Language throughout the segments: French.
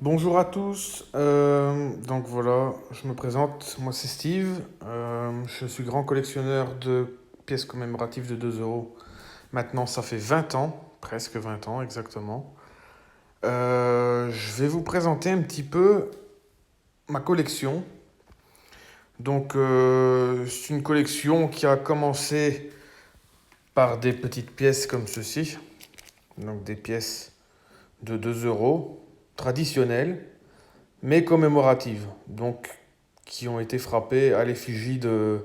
Bonjour à tous. Donc voilà, je me présente. Moi c'est Steve. Je suis grand collectionneur de pièces commémoratives de 2 euros. Maintenant ça fait 20 ans, presque 20 ans exactement. Je vais vous présenter un petit peu ma collection. C'est une collection qui a commencé par des petites pièces comme ceci. Donc des pièces de 2 euros, traditionnelles, mais commémoratives. Donc qui ont été frappés à l'effigie de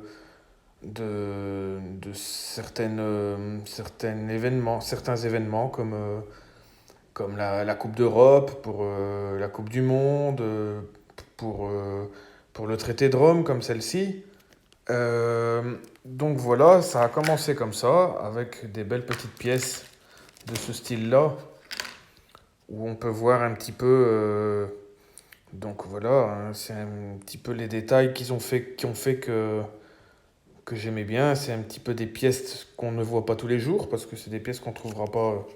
certains événements comme la Coupe d'Europe, pour la Coupe du Monde, pour, euh, pour le traité de Rome, comme celle-ci. Donc voilà, ça a commencé comme ça, avec des belles petites pièces de ce style-là, où on peut voir un petit peu. Donc voilà, hein, c'est un petit peu les détails qui ont fait que j'aimais bien. C'est un petit peu des pièces qu'on ne voit pas tous les jours, parce que c'est des pièces qu'on ne trouvera pas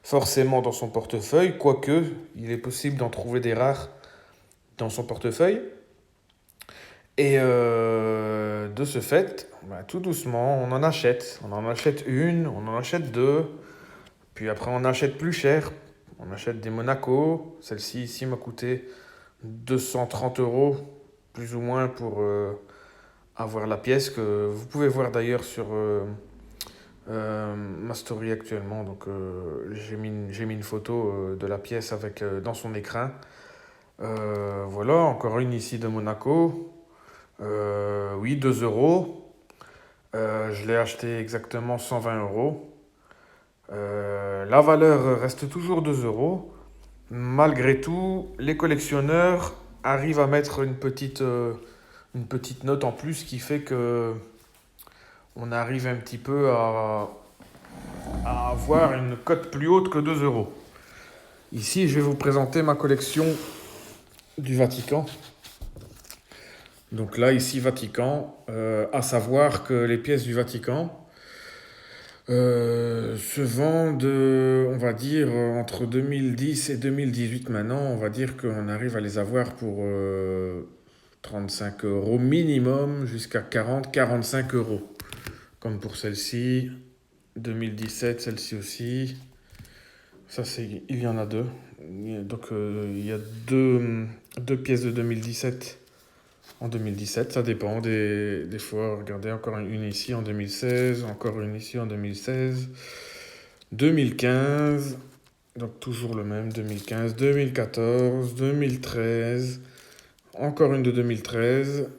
forcément dans son portefeuille, quoique il est possible d'en trouver des rares dans son portefeuille. De ce fait, bah, tout doucement, on en achète. On en achète une, on en achète deux, puis après on achète plus cher. On achète des Monaco. Celle-ci ici m'a coûté 230 euros, plus ou moins, pour avoir la pièce que vous pouvez voir d'ailleurs sur ma story actuellement. J'ai mis une photo de la pièce avec, dans son écrin. Voilà, encore une ici de Monaco. Oui, 2 euros. Je l'ai acheté exactement 120 euros. La valeur reste toujours 2 euros. Malgré tout, les collectionneurs arrivent à mettre une petite note en plus qui fait que on arrive un petit peu à avoir une cote plus haute que 2 euros. Ici, je vais vous présenter ma collection du Vatican. Donc là, ici, Vatican, à savoir que les pièces du Vatican se vendent, on va dire, entre 2010 et 2018 maintenant. On va dire qu'on arrive à les avoir pour 35 euros minimum jusqu'à 40-45 euros. Comme pour celle-ci, 2017, celle-ci aussi. Il y en a deux. Il y a deux pièces de 2017 en 2017, ça dépend des fois. Regardez, encore une ici en 2016, encore une ici en 2016, 2015, donc toujours le même, 2015, 2014, 2013, encore une de 2013,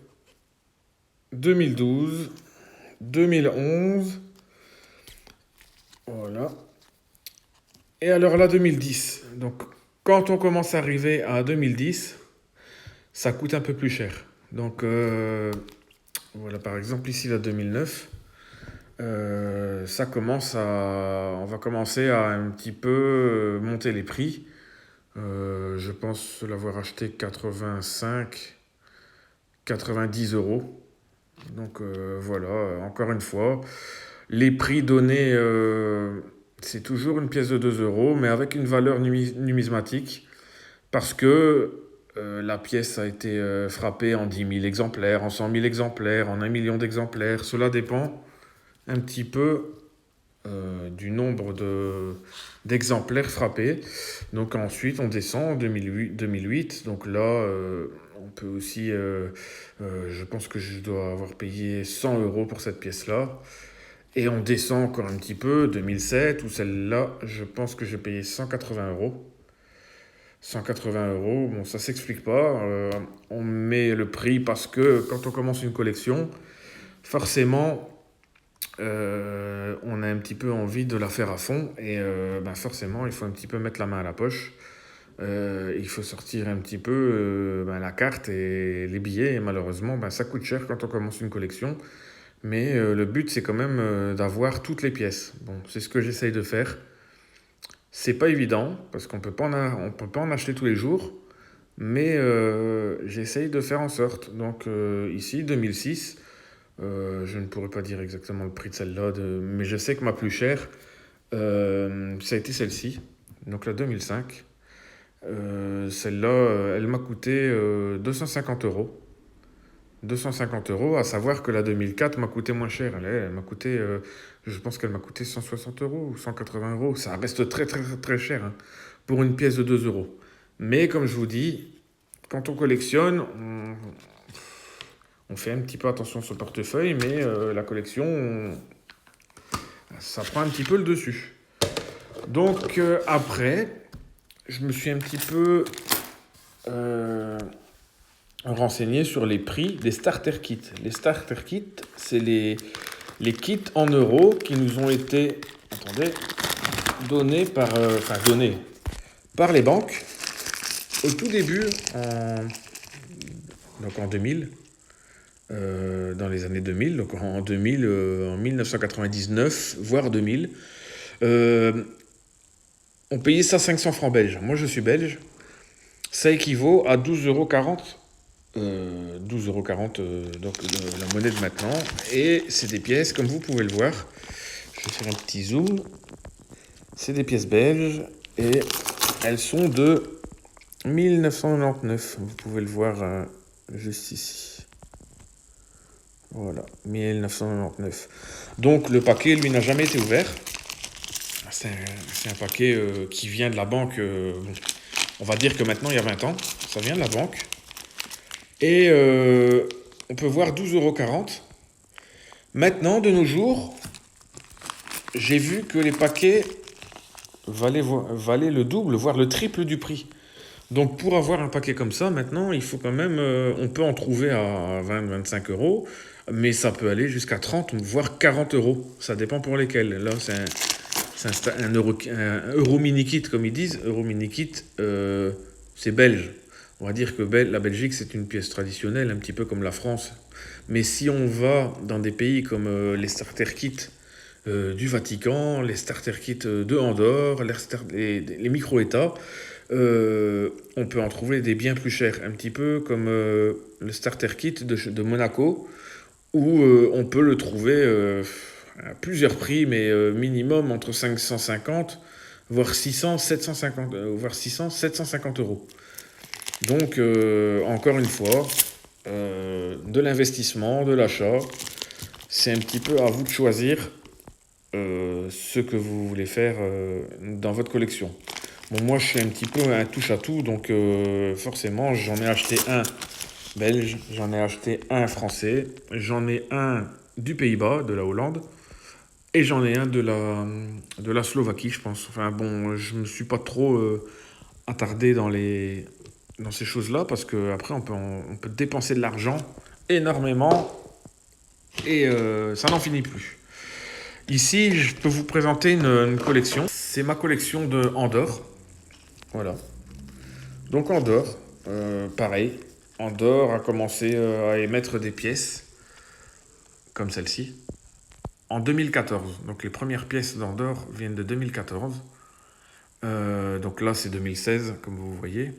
2012, 2011, voilà. Et alors là, 2010. Donc quand on commence à arriver à 2010, ça coûte un peu plus cher. Voilà, par exemple ici la 2009, on va commencer à un petit peu monter les prix. Je pense l'avoir acheté 85, 90 euros. Voilà, encore une fois, les prix donnés, c'est toujours une pièce de 2 euros, mais avec une valeur numismatique, parce que la pièce a été frappée en 10 000 exemplaires, en 100 000 exemplaires, en 1 million d'exemplaires. Cela dépend un petit peu du nombre d'exemplaires frappés. Donc ensuite, on descend en 2008. Donc là, on peut aussi... je pense que je dois avoir payé 100 euros pour cette pièce-là. Et on descend encore un petit peu, 2007, où celle-là, je pense que j'ai payé 180 euros. 180 euros, bon, ça s'explique pas. On met le prix parce que quand on commence une collection, forcément, on a un petit peu envie de la faire à fond et forcément il faut un petit peu mettre la main à la poche. Il faut sortir un petit peu la carte et les billets et malheureusement ça coûte cher quand on commence une collection. Mais le but c'est quand même d'avoir toutes les pièces. Bon, c'est ce que j'essaye de faire. C'est pas évident parce on peut pas en acheter tous les jours. Mais j'essaye de faire en sorte. Ici 2006. Je ne pourrais pas dire exactement le prix de celle-là, mais je sais que ma plus chère, ça a été celle-ci, donc la 2005. Celle-là, elle m'a coûté 250 euros. 250 euros, à savoir que la 2004 m'a coûté moins cher. Elle m'a coûté, je pense qu'elle m'a coûté 160 euros ou 180 euros. Ça reste très très très cher hein, pour une pièce de 2 euros. Mais comme je vous dis, quand on collectionne, on fait un petit peu attention sur le portefeuille, mais la collection, ça prend un petit peu le dessus. Donc après, je me suis un petit peu renseigné sur les prix des starter kits. Les starter kits, c'est les kits en euros qui nous ont été, attendez, donnés donnés par les banques au tout début, donc en 2000, dans les années 2000, donc en 2000, en 1999, voire 2000. On payait ça 500 francs belges. Moi, je suis belge. Ça équivaut à 12,40 €. 12,40 €, donc la monnaie de maintenant. Et c'est des pièces, comme vous pouvez le voir. Je vais faire un petit zoom. C'est des pièces belges et elles sont de 1999. Vous pouvez le voir juste ici. Voilà, 1999. Donc le paquet, lui, n'a jamais été ouvert. C'est un paquet qui vient de la banque. On va dire que maintenant, il y a 20 ans. Ça vient de la banque. Et on peut voir 12,40 €. Maintenant, de nos jours, j'ai vu que les paquets valaient le double, voire le triple du prix. Donc pour avoir un paquet comme ça, maintenant, il faut quand même... on peut en trouver à 20-25 €, mais ça peut aller jusqu'à 30, voire 40 €. Ça dépend pour lesquels. Là, c'est un euro mini kit, comme ils disent. Euro mini kit, c'est belge. On va dire que la Belgique, c'est une pièce traditionnelle, un petit peu comme la France. Mais si on va dans des pays comme les starter kits du Vatican, les starter kits de Andorre, les micro-États, on peut en trouver des bien plus chers. Un petit peu comme le starter kit de Monaco, où on peut le trouver à plusieurs prix, mais minimum entre 550, voire 600, 750, voire 600, 750 €. Donc, encore une fois, de l'investissement, de l'achat, c'est un petit peu à vous de choisir ce que vous voulez faire dans votre collection. Bon, moi, je suis un petit peu un touche-à-tout, donc forcément, j'en ai acheté un belge, j'en ai acheté un français, j'en ai un du Pays-Bas, de la Hollande, et j'en ai un de la Slovaquie, je pense. Enfin bon, je me suis pas trop attardé dans ces choses-là, parce qu'après, on peut dépenser de l'argent énormément, et ça n'en finit plus. Ici, je peux vous présenter une collection. C'est ma collection de Andorre. Voilà. Donc Andorre, pareil. Andorre a commencé à émettre des pièces, comme celle-ci, en 2014. Donc les premières pièces d'Andorre viennent de 2014. Donc là, c'est 2016, comme vous voyez.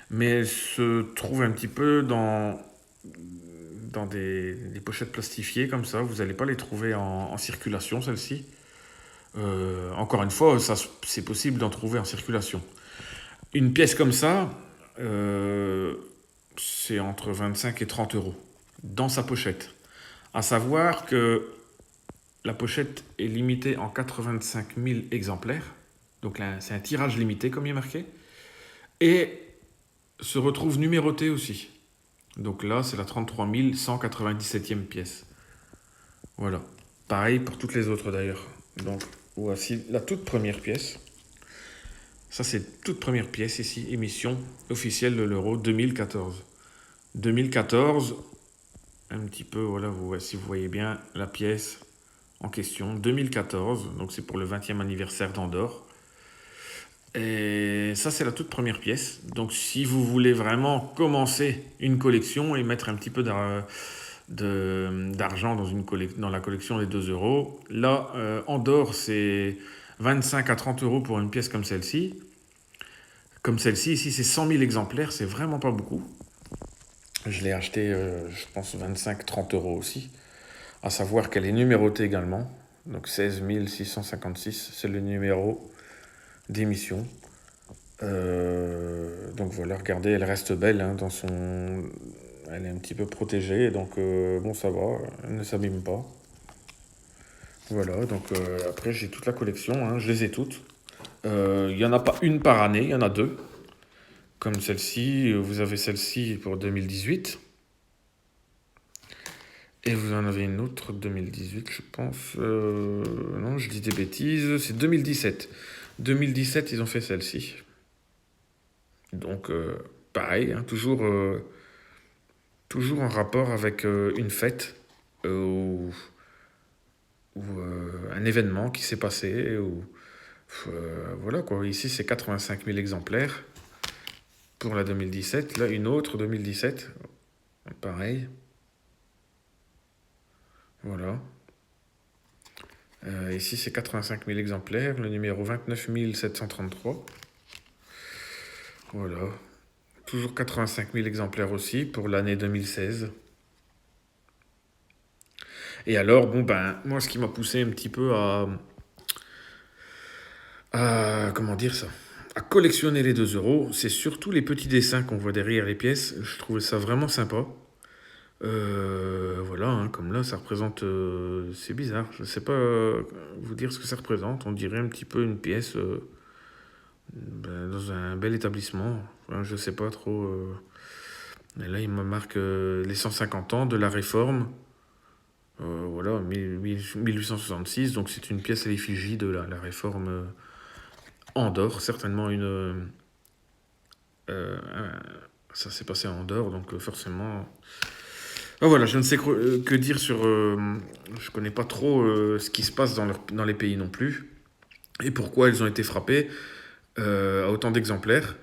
Mais elles se trouvent un petit peu dans des pochettes plastifiées, comme ça. Vous n'allez pas les trouver en circulation, celles-ci. Encore une fois, c'est possible d'en trouver en circulation. Une pièce comme ça, c'est entre 25 et 30 € dans sa pochette. À savoir que la pochette est limitée en 85 000 exemplaires. Donc là, c'est un tirage limité, comme il est marqué. Et se retrouve numérotée aussi. Donc là, c'est la 33 197e pièce. Voilà. Pareil pour toutes les autres d'ailleurs. Donc voici la toute première pièce. Ça, c'est la toute première pièce ici, émission officielle de l'euro 2014. 2014, un petit peu, voilà, si vous voyez bien la pièce en question, 2014, donc c'est pour le 20e anniversaire d'Andorre. Et ça, c'est la toute première pièce. Donc si vous voulez vraiment commencer une collection et mettre un petit peu d'argent dans la collection des 2 €, là, Andorre, c'est 25 à 30 € pour une pièce comme celle-ci. Comme celle-ci, ici, c'est 100 000 exemplaires, c'est vraiment pas beaucoup. Je l'ai acheté, je pense, 25-30 € aussi. À savoir qu'elle est numérotée également. Donc 16 656, c'est le numéro d'émission. Donc voilà, regardez, elle reste belle hein, dans son... Elle est un petit peu protégée, donc bon, ça va, elle ne s'abîme pas. Voilà, donc après j'ai toute la collection, hein, je les ai toutes. Il n'y en a pas une par année, il y en a deux. Comme celle-ci, vous avez celle-ci pour 2018. Et vous en avez une autre, 2018, je pense. Non, je dis des bêtises, c'est 2017. 2017, ils ont fait celle-ci. Donc, pareil, hein, toujours en rapport avec une fête ou un événement qui s'est passé. Voilà quoi, ici c'est 85 000 exemplaires pour la 2017. Là, une autre 2017, pareil. Voilà. Ici, c'est 85 000 exemplaires, le numéro 29 733. Voilà. Toujours 85 000 exemplaires aussi pour l'année 2016. Et alors, bon, ben, moi, ce qui m'a poussé un petit peu comment dire ça? À collectionner les 2 euros, c'est surtout les petits dessins qu'on voit derrière les pièces. Je trouvais ça vraiment sympa. Voilà, hein, comme là, ça représente. C'est bizarre, je ne sais pas vous dire ce que ça représente. On dirait un petit peu une pièce dans un bel établissement. Enfin, je ne sais pas trop. Et là, il me marque les 150 ans de la Réforme. Voilà, 1866. Donc, c'est une pièce à l'effigie de la Réforme Andorre. Certainement une. Ça s'est passé à Andorre, donc forcément. Ah, voilà, je ne sais que dire sur. Je connais pas trop ce qui se passe dans les pays non plus et pourquoi ils ont été frappés à autant d'exemplaires.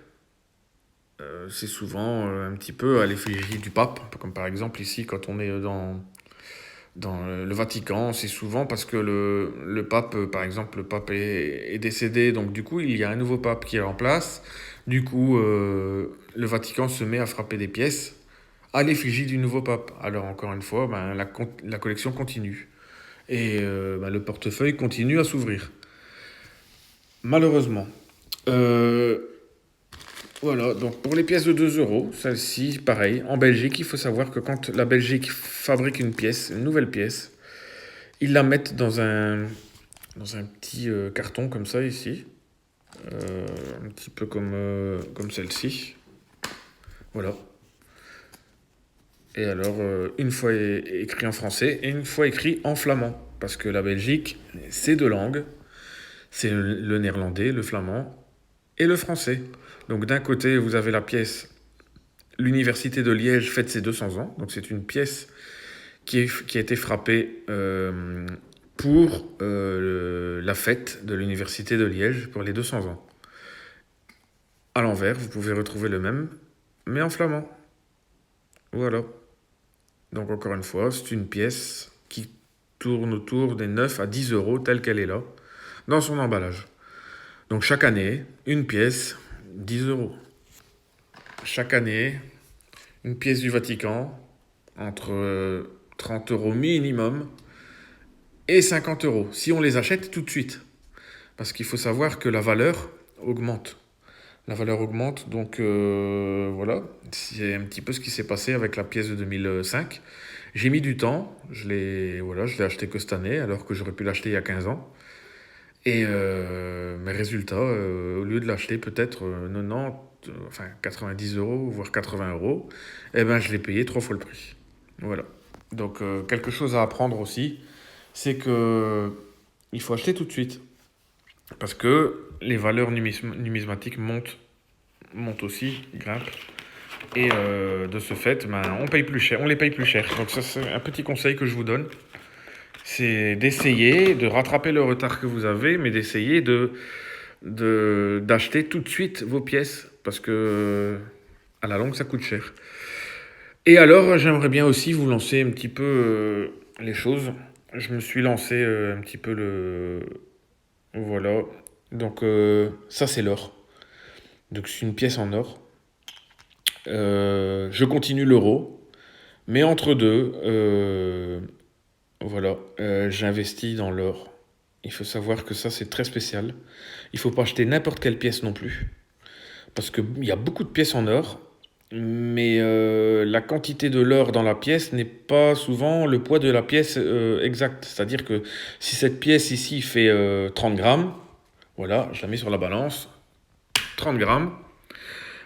C'est souvent un petit peu à l'effigie du pape, comme par exemple ici quand on est dans le Vatican, c'est souvent parce que le pape, par exemple, le pape est décédé, donc du coup il y a un nouveau pape qui est en place. Du coup, le Vatican se met à frapper des pièces à l'effigie du nouveau pape. Alors encore une fois, ben, la collection continue. Et ben, le portefeuille continue à s'ouvrir. Malheureusement. Euh, voilà, donc pour les pièces de 2 euros, celle-ci, pareil, en Belgique, il faut savoir que quand la Belgique fabrique une pièce, une nouvelle pièce, ils la mettent dans un petit carton comme ça ici. Un petit peu comme celle-ci. Voilà. Et alors, une fois écrit en français et une fois écrit en flamand. Parce que la Belgique, c'est deux langues. C'est le néerlandais, le flamand et le français. Donc d'un côté, vous avez la pièce L'Université de Liège fête ses 200 ans. Donc c'est une pièce qui a été frappée pour la fête de l'Université de Liège pour les 200 ans. À l'envers, vous pouvez retrouver le même, mais en flamand. Voilà. Donc encore une fois, c'est une pièce qui tourne autour des 9 à 10 euros telle qu'elle est là, dans son emballage. Donc chaque année, une pièce, 10 euros. Chaque année, une pièce du Vatican, entre 30 euros minimum et 50 euros, si on les achète tout de suite. Parce qu'il faut savoir que la valeur augmente. La valeur augmente, donc voilà, c'est un petit peu ce qui s'est passé avec la pièce de 2005. J'ai mis du temps, je l'ai acheté que cette année, alors que j'aurais pu l'acheter il y a 15 ans. Et mes résultats, au lieu de l'acheter peut-être 90, enfin 90 euros, voire 80 euros, eh ben je l'ai payé 3 fois le prix. Voilà. Donc quelque chose à apprendre aussi, c'est que il faut acheter tout de suite. Parce que les valeurs numismatiques montent aussi, grimpent. Et de ce fait, ben, on paye plus cher, on les paye plus cher. Donc ça, c'est un petit conseil que je vous donne. C'est d'essayer de rattraper le retard que vous avez, mais d'essayer d'acheter tout de suite vos pièces. Parce que à la longue, ça coûte cher. Et alors, j'aimerais bien aussi vous lancer un petit peu les choses. Je me suis lancé un petit peu le... Voilà. Donc ça, c'est l'or. Donc c'est une pièce en or. Je continue l'euro. Mais entre deux, voilà, j'investis dans l'or. Il faut savoir que ça, c'est très spécial. Il ne faut pas acheter n'importe quelle pièce non plus. parce qu'il y a beaucoup de pièces en or, mais la quantité de l'or dans la pièce n'est pas souvent le poids de la pièce exact. C'est-à-dire que si cette pièce ici fait 30 grammes, voilà, je la mets sur la balance, 30 grammes,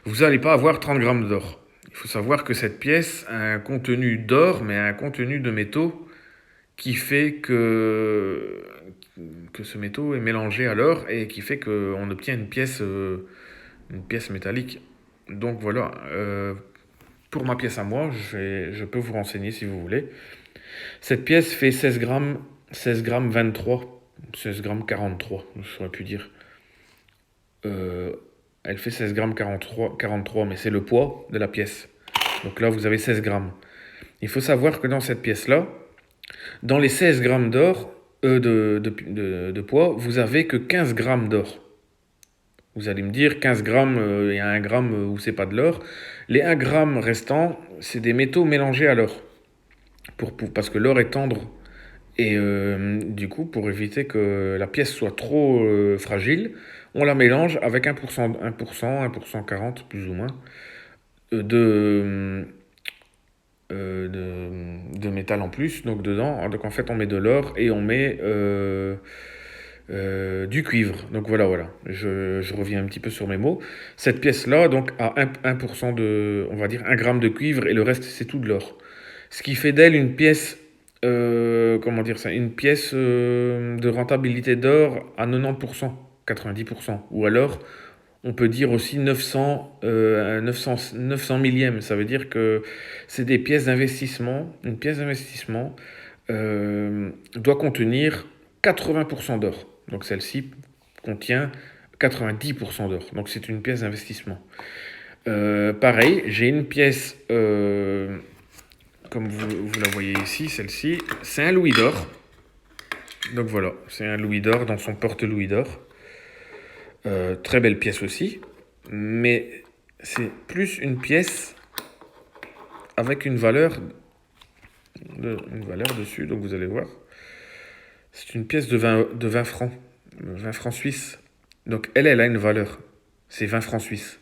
vous n'allez pas avoir 30 grammes d'or. Il faut savoir que cette pièce a un contenu d'or, mais un contenu de métaux qui fait que ce métaux est mélangé à l'or et qui fait qu'on obtient une pièce métallique. Donc voilà, pour ma pièce à moi, je peux vous renseigner si vous voulez. Cette pièce fait 16 grammes 23, 16 grammes 43, j'aurais pu dire. Euh, Elle fait 16 grammes 43, mais c'est le poids de la pièce. Donc là, vous avez 16 grammes. Il faut savoir que dans cette pièce-là, dans les 16 grammes d'or, de poids, vous avez que 15 grammes d'or. Vous allez me dire 15 grammes, il y a 1 gramme où c'est pas de l'or. Les 1 gramme restants, c'est des métaux mélangés à l'or. Parce que l'or est tendre. Et du coup, pour éviter que la pièce soit trop fragile, on la mélange avec 1%, 1%, 1% 40 plus ou moins, de, de métal en plus, donc dedans. Donc en fait, on met de l'or et on met du cuivre. Donc voilà. Je reviens un petit peu sur mes mots. Cette pièce-là, donc, a 1% de, on va dire, 1 gramme de cuivre et le reste, c'est tout de l'or. Ce qui fait d'elle une pièce, comment dire ça, une pièce de rentabilité d'or à 90%, 90%. Ou alors, on peut dire aussi 900 millièmes. Ça veut dire que c'est des pièces d'investissement. Une pièce d'investissement doit contenir 80% d'or. Donc celle-ci contient 90% d'or. Donc c'est une pièce d'investissement. Pareil, j'ai une pièce, comme vous la voyez ici, celle-ci, c'est un louis d'or. Donc voilà, c'est un louis d'or dans son porte-louis d'or. Très belle pièce aussi, mais c'est plus une pièce avec une valeur dessus, donc vous allez voir. C'est une pièce de 20 francs, 20 francs suisses. Donc elle a une valeur, c'est 20 francs suisses.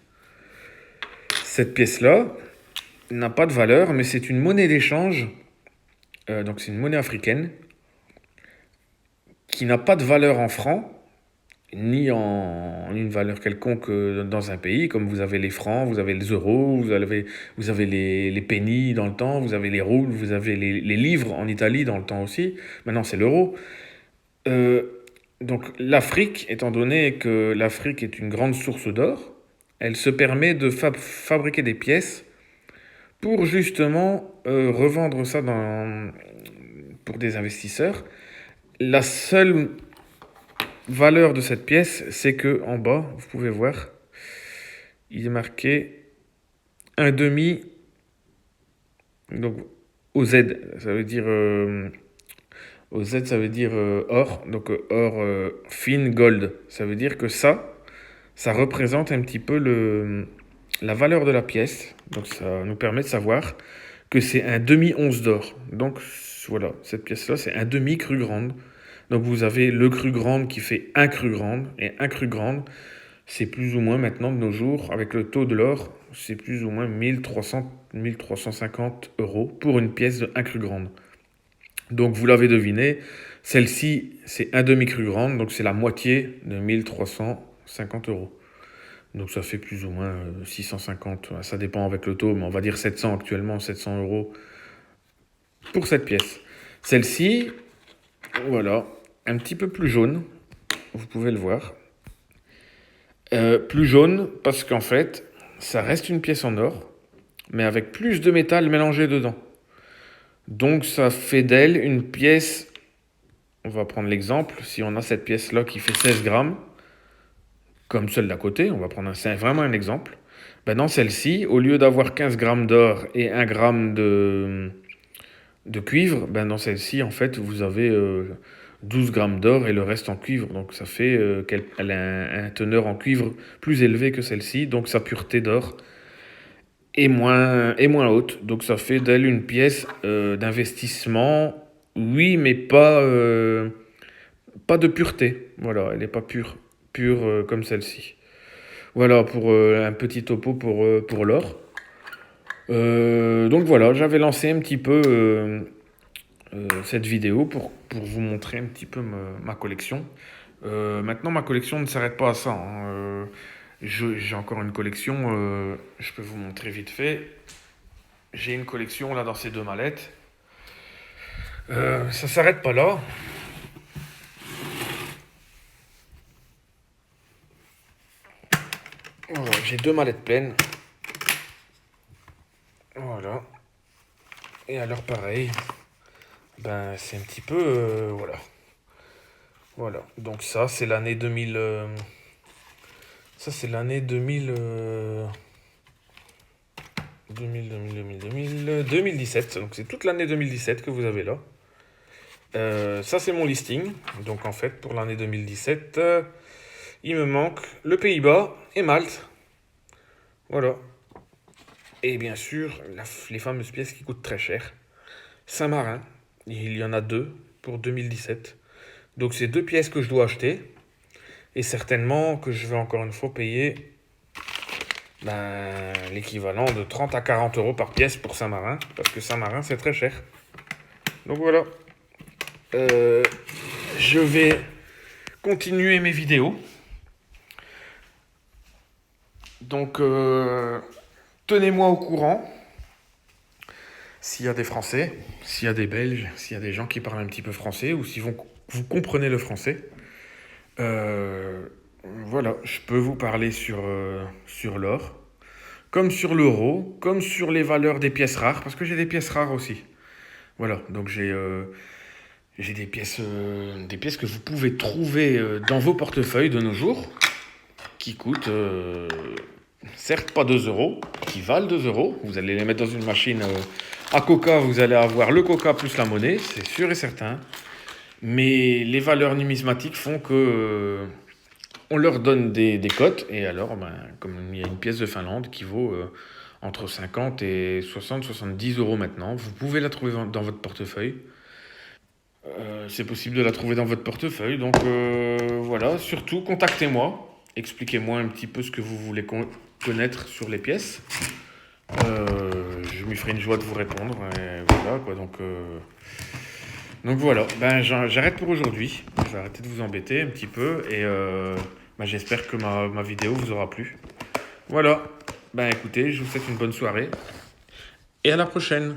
Cette pièce-là n'a pas de valeur, mais c'est une monnaie d'échange, donc c'est une monnaie africaine, qui n'a pas de valeur en francs, ni en une valeur quelconque dans un pays, comme vous avez les francs, vous avez les euros, vous avez les pennies dans le temps, vous avez les roubles, vous avez les livres en Italie dans le temps aussi. Maintenant, c'est l'euro. Euh, donc l'Afrique, étant donné que l'Afrique est une grande source d'or, elle se permet de fabriquer des pièces pour justement revendre ça pour des investisseurs. La seule valeur de cette pièce, c'est que en bas, vous pouvez voir, il est marqué un demi, donc au Z, ça veut dire au Z, ça veut dire or, donc or fine gold. Ça veut dire que ça représente un petit peu la valeur de la pièce. Donc ça nous permet de savoir que c'est un demi-once d'or. Donc voilà, cette pièce-là, c'est un demi cru grande. Donc vous avez le cru grande qui fait un cru grande. Et un cru grande, c'est plus ou moins maintenant de nos jours, avec le taux de l'or, c'est plus ou moins 1350 euros pour une pièce de 1 cru grande. Donc vous l'avez deviné, celle-ci c'est un demi-cru grande, donc c'est la moitié de 1350 euros. Donc ça fait plus ou moins 650, ça dépend avec le taux, mais on va dire 700 actuellement, 700 euros pour cette pièce. Celle-ci, voilà, un petit peu plus jaune, vous pouvez le voir. Plus jaune parce qu'en fait, ça reste une pièce en or, mais avec plus de métal mélangé dedans. Donc ça fait d'elle une pièce, on va prendre l'exemple, si on a cette pièce-là qui fait 16 grammes, comme celle d'à côté, on va prendre vraiment un exemple. Ben dans celle-ci, au lieu d'avoir 15 grammes d'or et 1 gramme de cuivre, ben dans celle-ci, en fait, vous avez 12 grammes d'or et le reste en cuivre. Donc ça fait qu'elle a un teneur en cuivre plus élevé que celle-ci, donc sa pureté d'or est moins haute. Donc ça fait d'elle une pièce d'investissement, oui, mais pas de pureté. Voilà, elle n'est pas pure comme celle-ci. Voilà pour un petit topo pour l'or. Donc voilà, j'avais lancé un petit peu cette vidéo pour vous montrer un petit peu ma collection. Maintenant, ma collection ne s'arrête pas à ça, hein. J'ai encore une collection, je peux vous montrer vite fait. J'ai une collection là dans ces deux mallettes. Ça s'arrête pas là. Voilà, j'ai deux mallettes pleines. Voilà. Et alors pareil, ben c'est un petit peu voilà. Voilà. Donc ça c'est l'année 2000 ça c'est l'année 2000 2017. Donc c'est toute l'année 2017 que vous avez là. Ça c'est mon listing. Donc en fait pour l'année 2017, il me manque le Pays-Bas et Malte. Voilà. Et bien sûr les fameuses pièces qui coûtent très cher. Saint-Marin, il y en a deux pour 2017. Donc c'est deux pièces que je dois acheter. Et certainement que je vais encore une fois payer l'équivalent de 30 à 40 euros par pièce pour Saint-Marin. Parce que Saint-Marin c'est très cher. Donc voilà. Je vais continuer mes vidéos. Donc tenez-moi au courant. S'il y a des Français, s'il y a des Belges, s'il y a des gens qui parlent un petit peu français ou si vous comprenez le français. Voilà, je peux vous parler sur l'or, comme sur l'euro, comme sur les valeurs des pièces rares, parce que j'ai des pièces rares aussi. Voilà, donc j'ai des pièces que vous pouvez trouver dans vos portefeuilles de nos jours, qui coûtent, certes pas 2 euros, qui valent 2 euros. Vous allez les mettre dans une machine à coca, vous allez avoir le coca plus la monnaie, c'est sûr et certain. Mais les valeurs numismatiques font que on leur donne des cotes, et alors, comme il y a une pièce de Finlande qui vaut entre 50 et 70 euros maintenant, vous pouvez la trouver dans votre portefeuille. C'est possible de la trouver dans votre portefeuille, donc voilà, surtout contactez-moi, expliquez-moi un petit peu ce que vous voulez connaître sur les pièces. Je me ferai une joie de vous répondre, et voilà quoi, donc voilà, j'arrête pour aujourd'hui. Je vais arrêter de vous embêter un petit peu et j'espère que ma vidéo vous aura plu. Voilà, écoutez, je vous souhaite une bonne soirée et à la prochaine.